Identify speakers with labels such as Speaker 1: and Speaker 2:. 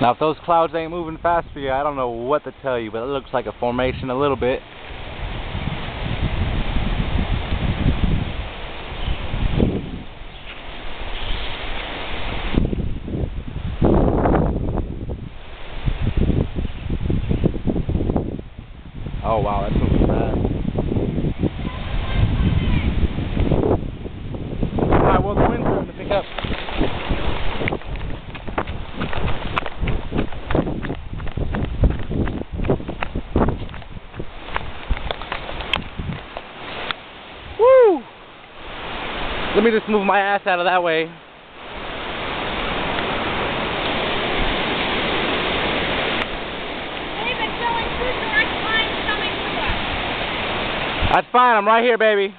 Speaker 1: Now if those clouds ain't moving fast for you, I don't know what to tell you, but it looks like a formation a little bit. Oh wow, that's moving fast. Alright, well the wind's starting to pick up. Woo! Let me just move my ass out of that way. That's fine, I'm right here, baby.